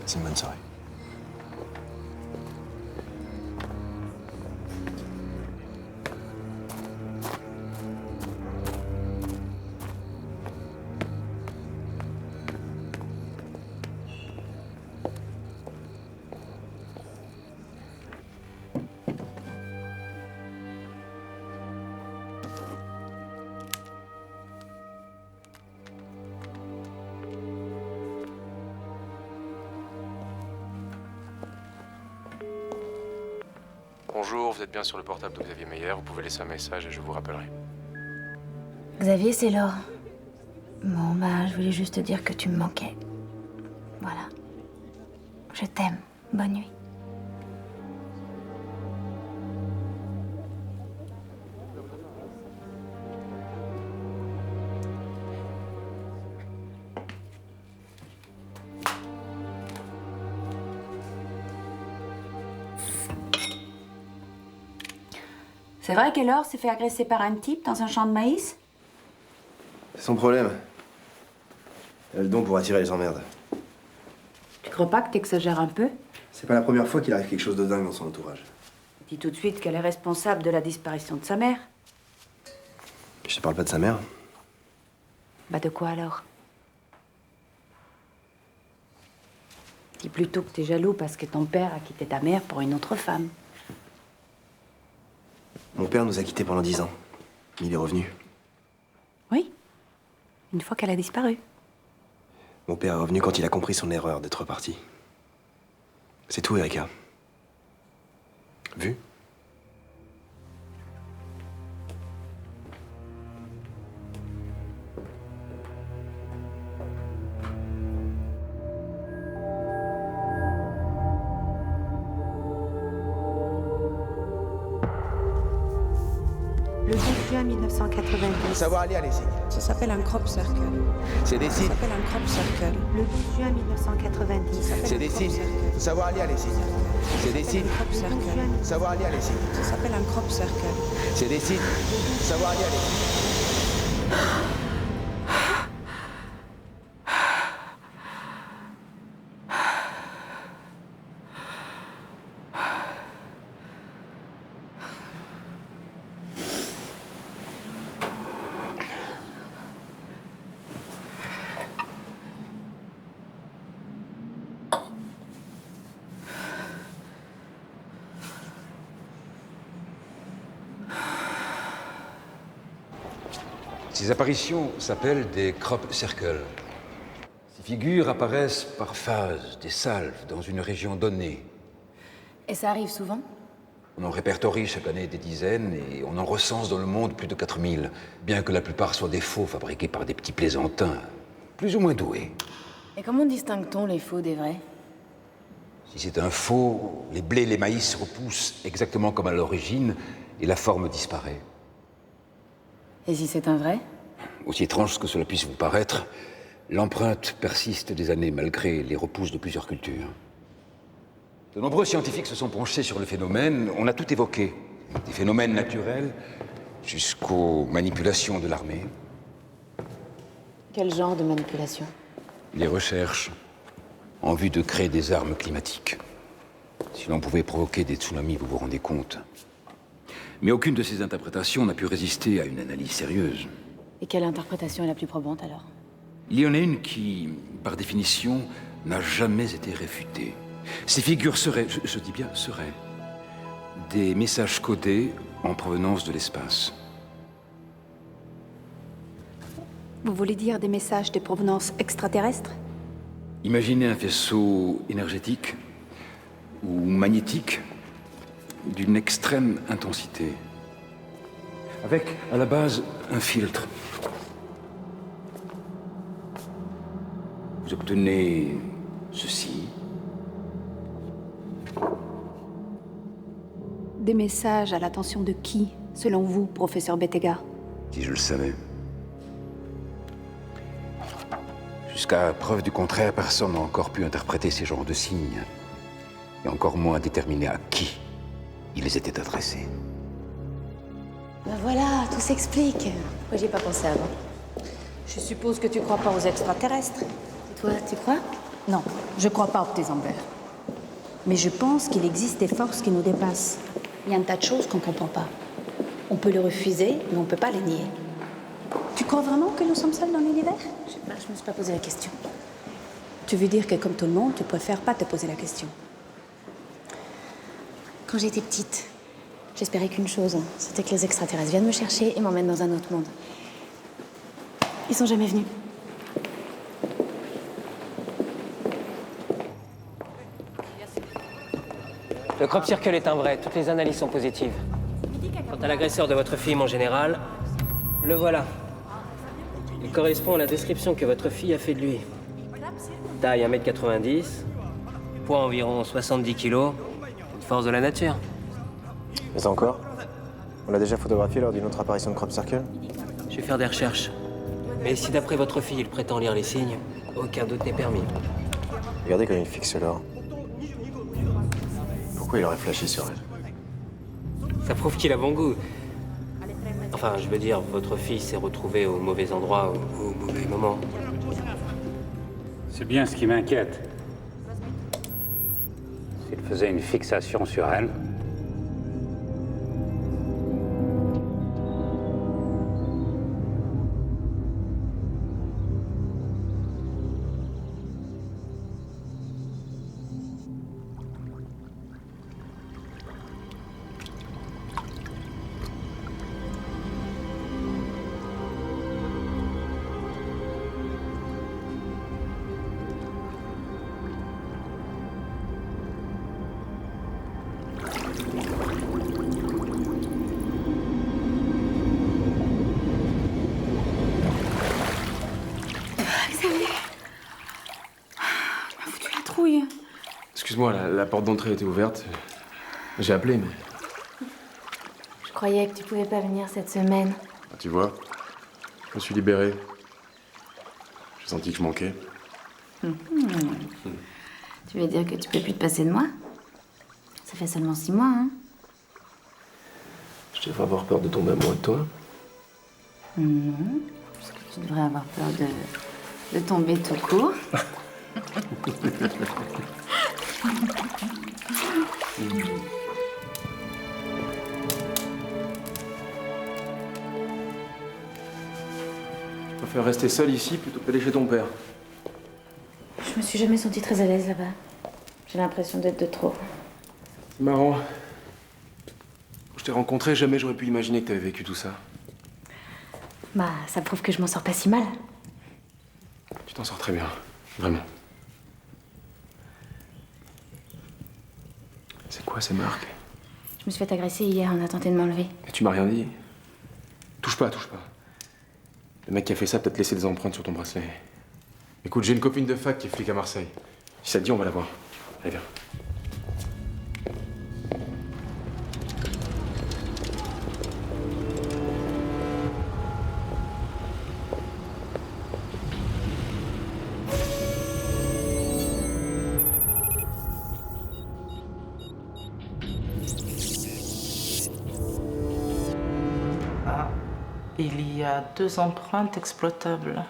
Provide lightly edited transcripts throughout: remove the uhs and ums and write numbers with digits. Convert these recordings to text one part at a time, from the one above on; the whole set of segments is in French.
Passez une bonne soirée. Bonjour, vous êtes bien sur le portable de Xavier Meyer, vous pouvez laisser un message et je vous rappellerai. Xavier, c'est Laure. Bon, bah, je voulais juste te dire que tu me manquais. Voilà. Je t'aime. Bonne nuit. C'est vrai que Laure s'est fait agresser par un type dans un champ de maïs? C'est son problème. Elle a le don pour attirer les emmerdes. Tu crois pas que t'exagères un peu? C'est pas la première fois qu'il arrive quelque chose de dingue dans son entourage. Dis tout de suite qu'elle est responsable de la disparition de sa mère. Je te parle pas de sa mère. Bah de quoi alors? Dis plutôt que t'es jaloux parce que ton père a quitté ta mère pour une autre femme. Mon père nous a quittés pendant 10 ans. Il est revenu. Oui, une fois qu'elle a disparu. Mon père est revenu quand il a compris son erreur d'être parti. C'est tout, Erika. Vu? Le 12 juin 1990. Savoir lire les signes. Ça s'appelle un crop circle. C'est des Ça signes. s'appelle un crop circle. Le 12 juin 1990. Ça s'appelle C'est un des crop signes. circle. Savoir lire les signes. C'est des signes. Crop circle. Savoir lire les signes. Ça s'appelle un crop circle. C'est des signes. Savoir lire les signes. Ces apparitions s'appellent des crop circles. Ces figures apparaissent par phases, des salves, dans une région donnée. Et ça arrive souvent? On en répertorie chaque année des dizaines et on en recense dans le monde plus de 4000, bien que la plupart soient des faux fabriqués par des petits plaisantins, plus ou moins doués. Et comment distingue-t-on les faux des vrais? Si c'est un faux, les blés et les maïs repoussent exactement comme à l'origine et la forme disparaît. Et si c'est un vrai? Aussi étrange que cela puisse vous paraître, l'empreinte persiste des années malgré les repousses de plusieurs cultures. De nombreux scientifiques se sont penchés sur le phénomène, on a tout évoqué. Des phénomènes naturels jusqu'aux manipulations de l'armée. Quel genre de manipulation? Des recherches en vue de créer des armes climatiques. Si l'on pouvait provoquer des tsunamis, vous vous rendez compte. Mais aucune de ces interprétations n'a pu résister à une analyse sérieuse. Et quelle interprétation est la plus probante alors? Il y en a une qui, par définition, n'a jamais été réfutée. Ces figures seraient, je dis bien seraient, des messages codés en provenance de l'espace. Vous voulez dire des messages de provenance extraterrestre? Imaginez un faisceau énergétique ou magnétique d'une extrême intensité, avec à la base un filtre. Vous obtenez ceci. Des messages à l'attention de qui, selon vous, professeur Bettega? Si je le savais. Jusqu'à preuve du contraire, personne n'a encore pu interpréter ces genres de signes, et encore moins déterminer à qui ils étaient adressés. Ben voilà, tout s'explique. Pourquoi j'y ai pas pensé avant? Je suppose que tu crois pas aux extraterrestres. Et toi, tu crois? Non, je crois pas aux petits envers. Mais je pense qu'il existe des forces qui nous dépassent. Il y a un tas de choses qu'on comprend pas. On peut les refuser, mais on peut pas les nier. Tu crois vraiment que nous sommes seuls dans l'univers? Je sais pas, je me suis pas posé la question. Tu veux dire que comme tout le monde, tu préfères pas te poser la question? Quand j'étais petite, j'espérais qu'une chose, c'était que les extraterrestres viennent me chercher et m'emmènent dans un autre monde. Ils sont jamais venus. Le crop circle est un vrai, toutes les analyses sont positives. Quant à l'agresseur de votre fille, mon général, le voilà. Il correspond à la description que votre fille a fait de lui. Taille 1m90, poids environ 70 kg, une force de la nature. Mais encore? On l'a déjà photographié lors d'une autre apparition de Crop Circle? Je vais faire des recherches. Mais si d'après votre fille, il prétend lire les signes, aucun doute n'est permis. Regardez comme il fixe l'or. Pourquoi il aurait flashé sur elle? Ça prouve qu'il a bon goût. Enfin, je veux dire, votre fille s'est retrouvée au mauvais endroit, au mauvais moment. C'est bien ce qui m'inquiète. S'il faisait une fixation sur elle, Excuse-moi, la porte d'entrée était ouverte. J'ai appelé, mais... Je croyais que tu pouvais pas venir cette semaine. Ah, tu vois, je me suis libéré. J'ai senti que je manquais. Tu veux dire que tu peux plus te passer de moi? Ça fait seulement 6 mois, hein? Je devrais avoir peur de tomber amoureux de toi. Parce que tu devrais avoir peur de tomber tout court. Je préfère rester seul ici plutôt que d'aller chez ton père. Je me suis jamais sentie très à l'aise là-bas. J'ai l'impression d'être de trop. C'est marrant. Quand je t'ai rencontré, jamais j'aurais pu imaginer que t'avais vécu tout ça. Bah, ça prouve que je m'en sors pas si mal. Tu t'en sors très bien, vraiment. C'est quoi ces marques? Je me suis fait agresser hier, on a tenté de m'enlever. Mais tu m'as rien dit. Touche pas, touche pas. Le mec qui a fait ça a peut-être laissé des empreintes sur ton bracelet. Écoute, j'ai une copine de fac qui est flic à Marseille. Si ça te dit, on va la voir. Allez, viens. Il y a 2 empreintes exploitables.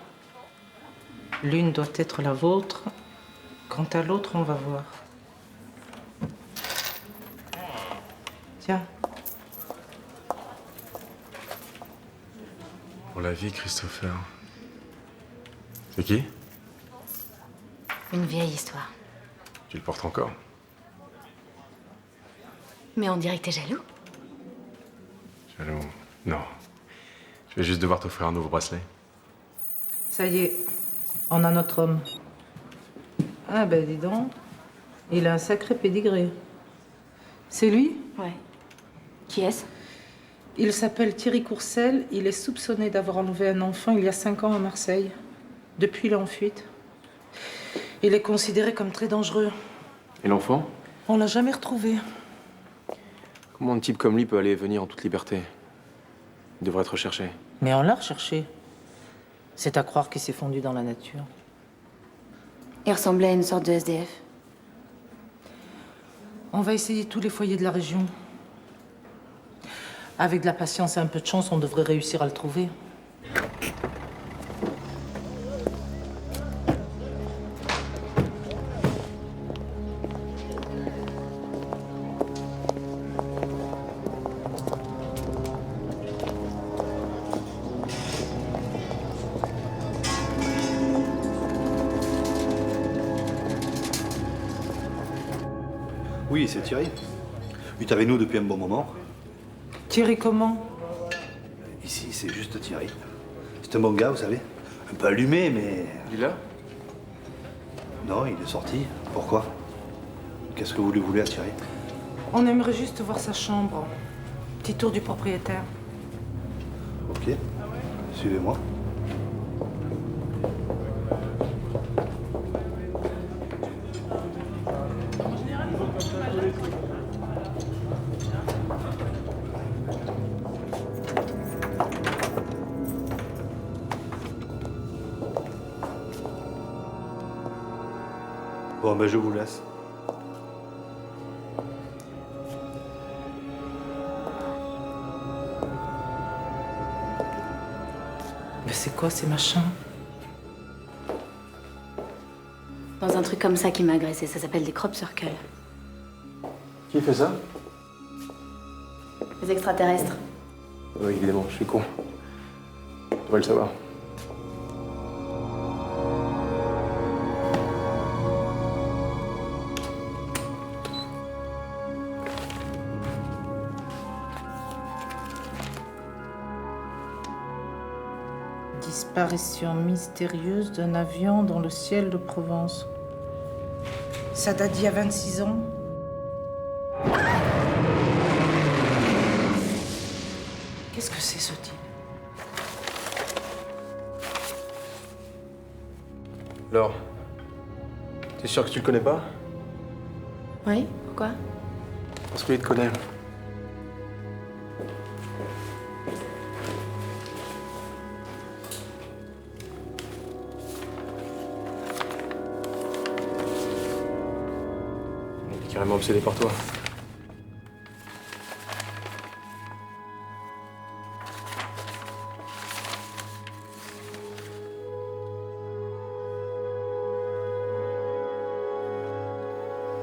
L'une doit être la vôtre. Quant à l'autre, on va voir. Tiens. Pour la vie, Christopher. C'est qui? Une vieille histoire. Tu le portes encore? Mais on dirait que t'es jaloux. Jaloux? Non. Je vais juste devoir t'offrir un nouveau bracelet. Ça y est, on a notre homme. Ah ben dis donc, il a un sacré pédigré. C'est lui? Ouais. Qui est-ce? Il s'appelle Thierry Courcelles. Il est soupçonné d'avoir enlevé un enfant il y a 5 ans à Marseille. Depuis, il est en fuite. Il est considéré comme très dangereux. Et l'enfant? On l'a jamais retrouvé. Comment un type comme lui peut aller et venir en toute liberté? Il devrait être recherché. Mais on l'a recherché. C'est à croire qu'il s'est fondu dans la nature. Il ressemblait à une sorte de SDF. On va essayer tous les foyers de la région. Avec de la patience et un peu de chance, on devrait réussir à le trouver. Oui, c'est Thierry. Il est avec nous depuis un bon moment. Thierry comment? Ici, c'est juste Thierry. C'est un bon gars, vous savez. Un peu allumé, mais... Il est là? Non, il est sorti. Pourquoi? Qu'est-ce que vous lui voulez à Thierry? On aimerait juste voir sa chambre. Petit tour du propriétaire. Ok. Suivez-moi. Bon, ben je vous laisse. Mais c'est quoi ces machins? Dans un truc comme ça qui m'a agressé, ça s'appelle des crop circles. Qui fait ça? Les extraterrestres. Oui, évidemment, je suis con. Tu devrais le savoir. Disparition mystérieuse d'un avion dans le ciel de Provence. Ça date d'il y a 26 ans. Qu'est-ce que c'est ce type? Laure, t'es sûr que tu le connais pas? Oui, pourquoi? Parce que lui te connaît. Il est carrément obsédé par toi.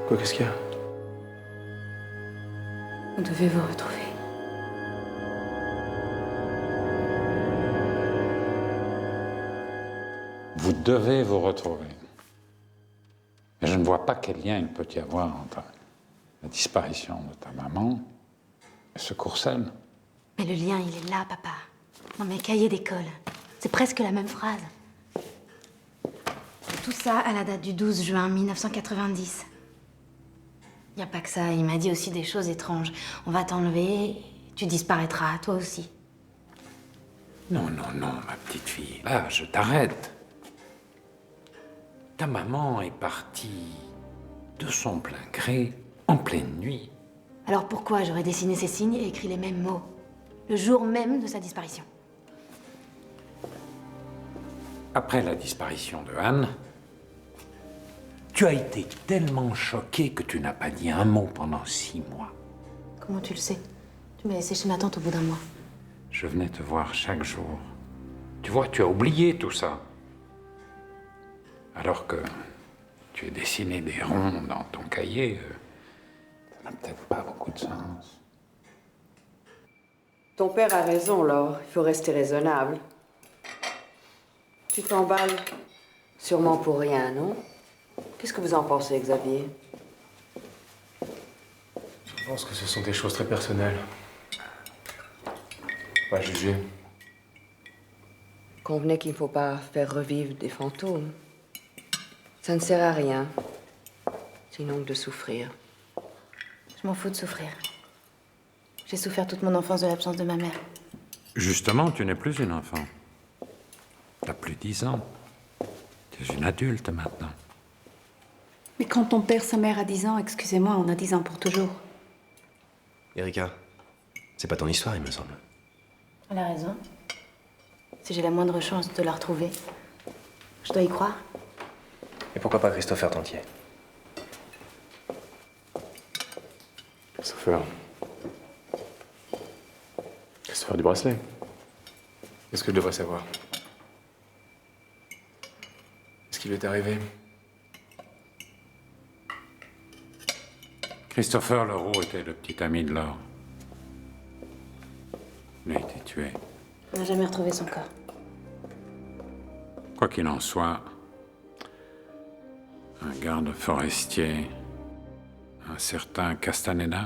Quoi, qu'est-ce qu'il y a? Vous devez vous retrouver. Vous devez vous retrouver. Mais je ne vois pas quel lien il peut y avoir entre la disparition de ta maman et ce Courcelles. Mais le lien, il est là, papa. Dans mes cahiers d'école. C'est presque la même phrase. Tout ça à la date du 12 juin 1990. Y a pas que ça, il m'a dit aussi des choses étranges. On va t'enlever, tu disparaîtras, toi aussi. Non, non, non, ma petite fille. Là, je t'arrête. Ta maman est partie de son plein gré, en pleine nuit. Alors pourquoi j'aurais dessiné ces signes et écrit les mêmes mots, le jour même de sa disparition? Après la disparition de Anne, tu as été tellement choquée que tu n'as pas dit un mot pendant 6 mois. Comment tu le sais? Tu m'as laissé chez ma tante au bout d'un mois. Je venais te voir chaque jour. Tu vois, tu as oublié tout ça. Alors que tu as dessiné des ronds dans ton cahier, ça n'a peut-être pas beaucoup de sens. Ton père a raison, Laure. Il faut rester raisonnable. Tu t'emballes sûrement pour rien, non? Qu'est-ce que vous en pensez, Xavier? Je pense que ce sont des choses très personnelles. Pas juger. Convenez qu'il ne faut pas faire revivre des fantômes. Ça ne sert à rien, sinon que de souffrir. Je m'en fous de souffrir. J'ai souffert toute mon enfance de l'absence de ma mère. Justement, tu n'es plus une enfant. Tu as plus 10 ans. Tu es une adulte maintenant. Mais quand on perd sa mère à 10 ans, excusez-moi, on a 10 ans pour toujours. Erika, c'est pas ton histoire, il me semble. Elle a raison. Si j'ai la moindre chance de la retrouver, je dois y croire. Et pourquoi pas Christopher Tantier? Christopher. Christopher du bracelet. Qu'est-ce que je devrais savoir? Qu'est-ce qui lui est arrivé? Christopher Leroux était le petit ami de Laure. Il a été tué. On n'a jamais retrouvé son corps. Quoi qu'il en soit, un garde forestier, un certain Castaneda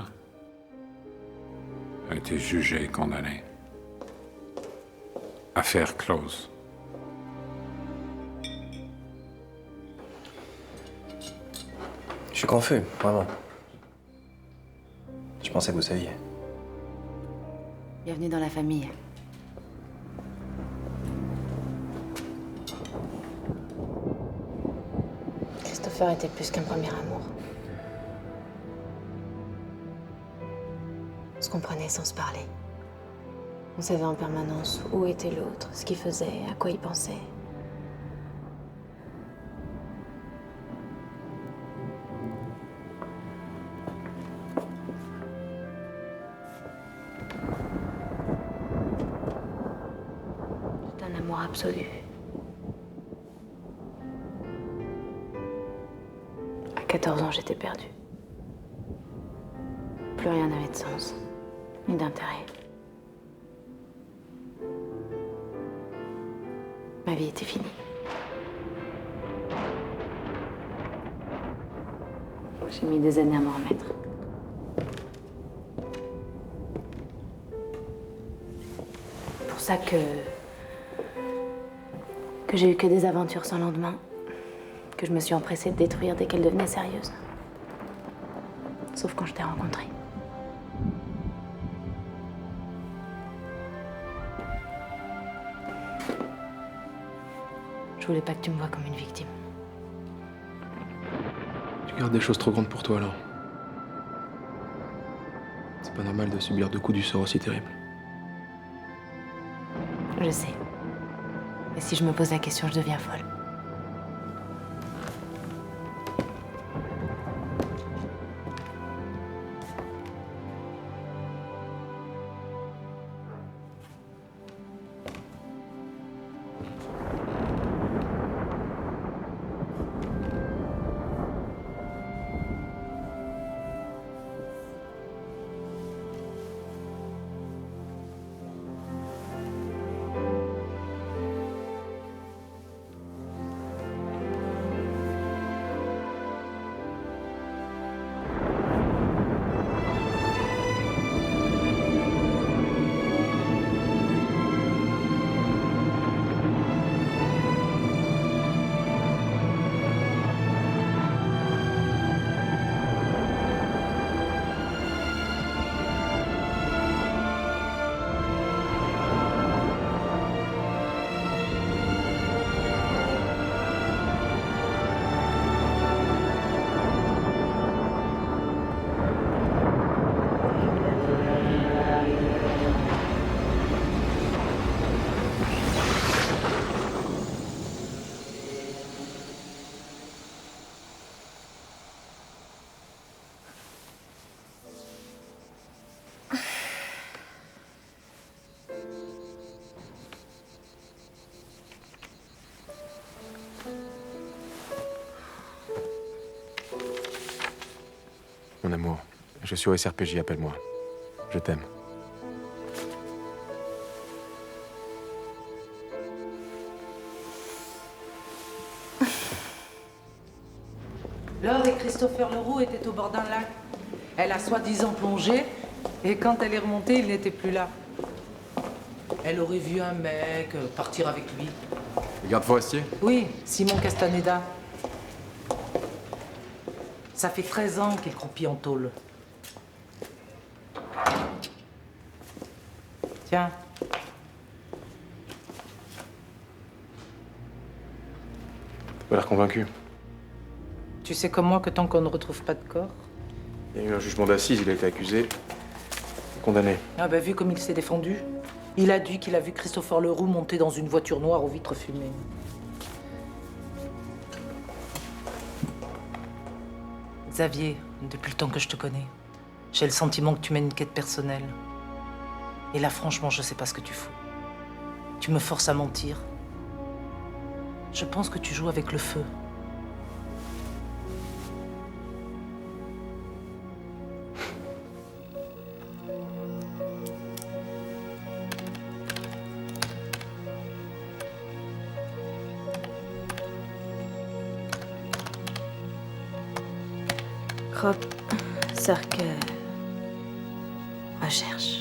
a été jugé et condamné. Affaire close. Je suis confus, vraiment. Je pensais que vous saviez. Bienvenue dans la famille. Christopher était plus qu'un premier amour. On se comprenait sans se parler. On savait en permanence où était l'autre, ce qu'il faisait, à quoi il pensait. C'est un amour absolu. À 14 ans, j'étais perdue. Plus rien n'avait de sens, ni d'intérêt. Ma vie était finie. J'ai mis des années à m'en remettre. C'est pour ça que j'ai eu que des aventures sans lendemain, que je me suis empressée de détruire dès qu'elles devenaient sérieuses. Sauf quand je t'ai rencontrée. Je voulais pas que tu me vois comme une victime. Tu gardes des choses trop grandes pour toi, alors. C'est pas normal de subir 2 coups du sort aussi terribles. Je sais. Mais si je me pose la question, je deviens folle. Mon amour, je suis au SRPJ, appelle-moi. Je t'aime. Laure et Christopher Leroux étaient au bord d'un lac. Elle a soi-disant plongé, et quand elle est remontée, il n'était plus là. Elle aurait vu un mec partir avec lui. Le garde forestier? Oui, Simon Castaneda. Ça fait 13 ans qu'il croupit en tôle. Tiens. T'as pas l'air convaincu. Tu sais comme moi que tant qu'on ne retrouve pas de corps... Il y a eu un jugement d'assises, il a été accusé et condamné. Ah ben, vu comme il s'est défendu, il a dit qu'il a vu Christopher Leroux monter dans une voiture noire aux vitres fumées. Xavier, depuis le temps que je te connais, j'ai le sentiment que tu mènes une quête personnelle. Et là, franchement, je sais pas ce que tu fous. Tu me forces à mentir. Je pense que tu joues avec le feu. Rob, Sœur que... recherche.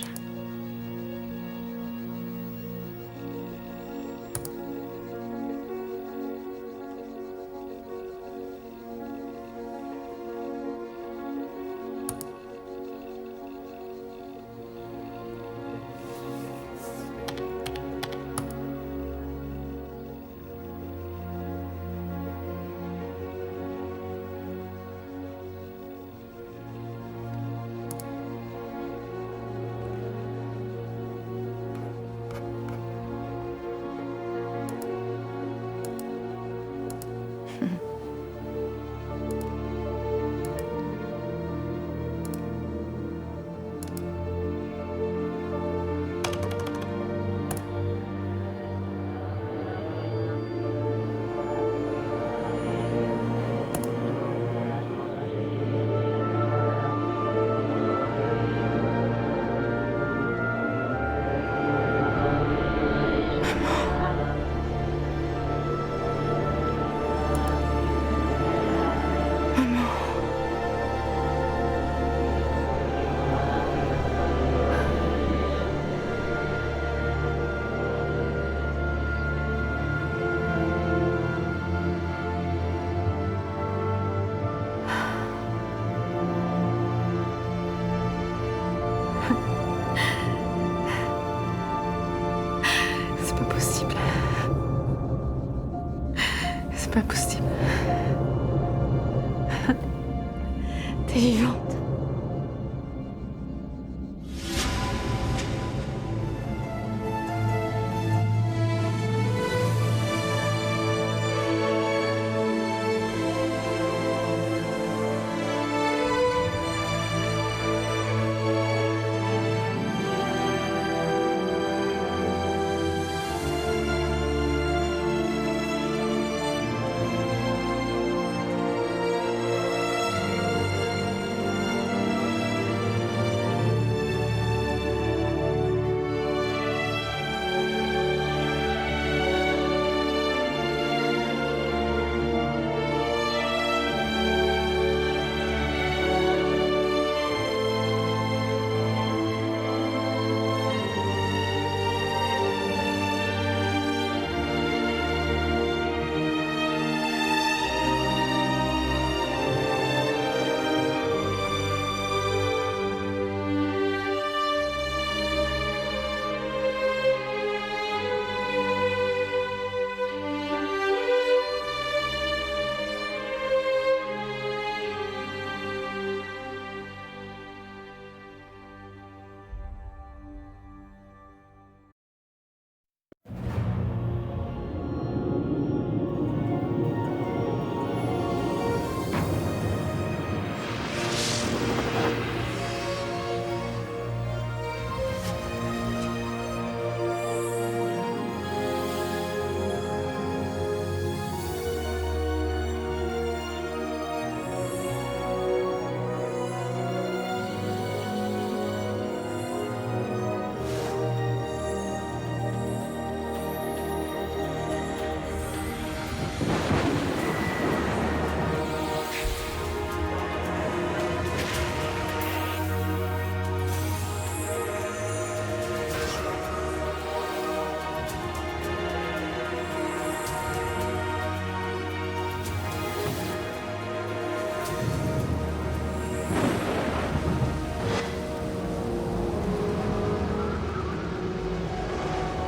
C'est pas possible. T'es vivante.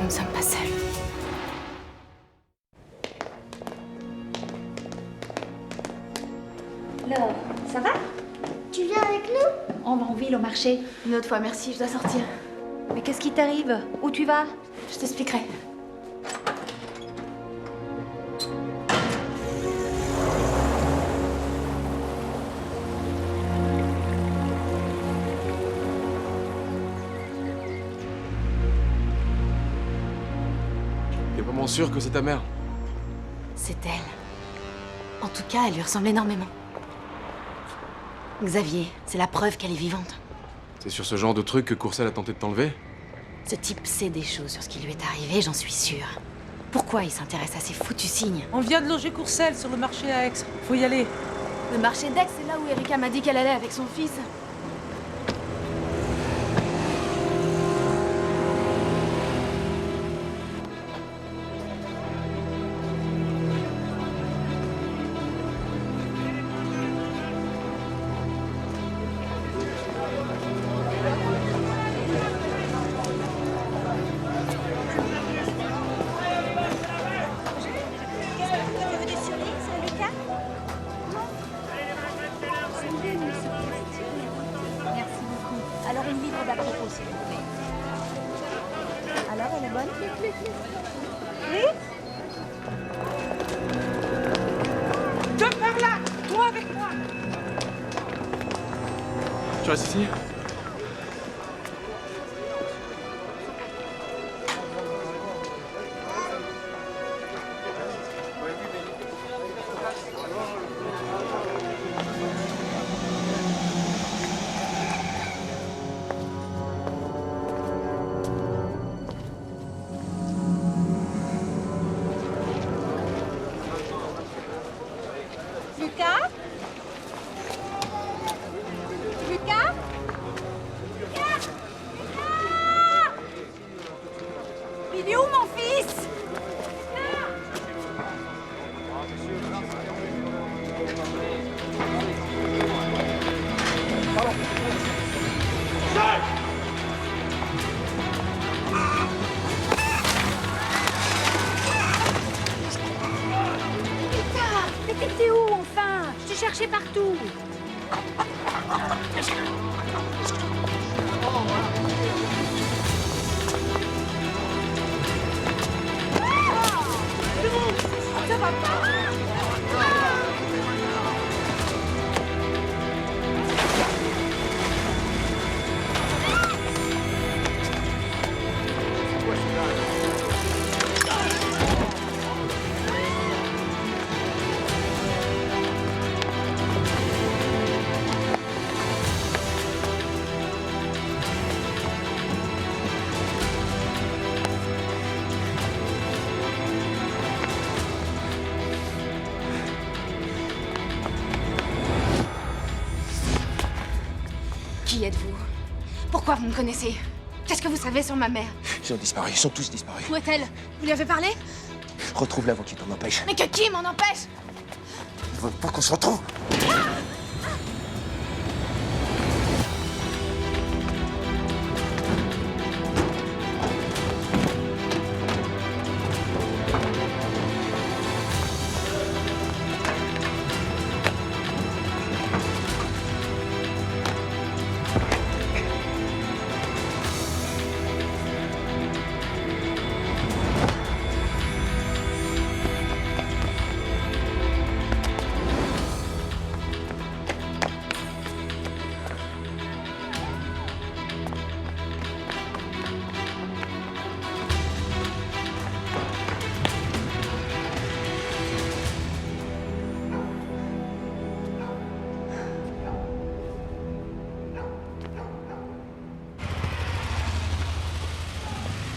Nous ne sommes pas seuls. Alors, ça va? Tu viens avec nous? On va en ville au marché. Une autre fois, merci, je dois sortir. Mais qu'est-ce qui t'arrive? Où tu vas? Je t'expliquerai. T'es vraiment sûr que c'est ta mère? C'est elle. En tout cas, elle lui ressemble énormément. Xavier, c'est la preuve qu'elle est vivante. C'est sur ce genre de truc que Courcelles a tenté de t'enlever? Ce type sait des choses sur ce qui lui est arrivé, j'en suis sûre. Pourquoi il s'intéresse à ces foutus signes? On vient de loger Courcelles sur le marché à Aix. Faut y aller. Le marché d'Aix, c'est là où Erika m'a dit qu'elle allait avec son fils. Alors une livre d'apropos, s'il vous plaît. Alors, elle est bonne? Oui? Deux par là, toi avec moi. Tu restes ici? Lucas? Lucas? Il est où mon fils? Mais t'étais où, enfin? Je te cherchais partout. Ça va pas! Qui êtes-vous? Pourquoi vous me connaissez? Qu'est-ce que vous savez sur ma mère? Ils ont disparu, ils sont tous disparus. Où est-elle? Vous lui avez parlé? Retrouve-la avant qu'il t'en empêche. Mais que qui m'en empêche? Ils veulent pas qu'on se retrouve.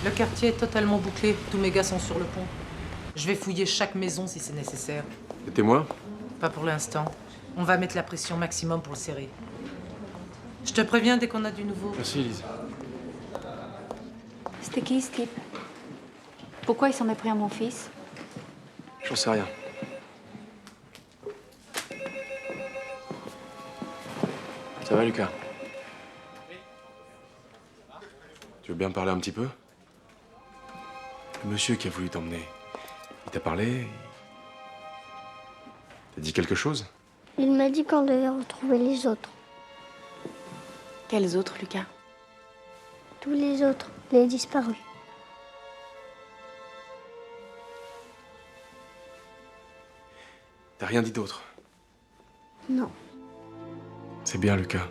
Le quartier est totalement bouclé. Tous mes gars sont sur le pont. Je vais fouiller chaque maison si c'est nécessaire. Et témoin? Pas pour l'instant. On va mettre la pression maximum pour le serrer. Je te préviens dès qu'on a du nouveau. Merci, Elise. C'était qui, ce type? Pourquoi il s'en est pris à mon fils? J'en sais rien. Ça va, Lucas? Tu veux bien me parler un petit peu? Le monsieur qui a voulu t'emmener, il t'a parlé? T'as dit quelque chose? Il m'a dit qu'on devait retrouver les autres. Quels autres, Lucas? Tous les autres, les disparus. T'as rien dit d'autre? Non. C'est bien, Lucas.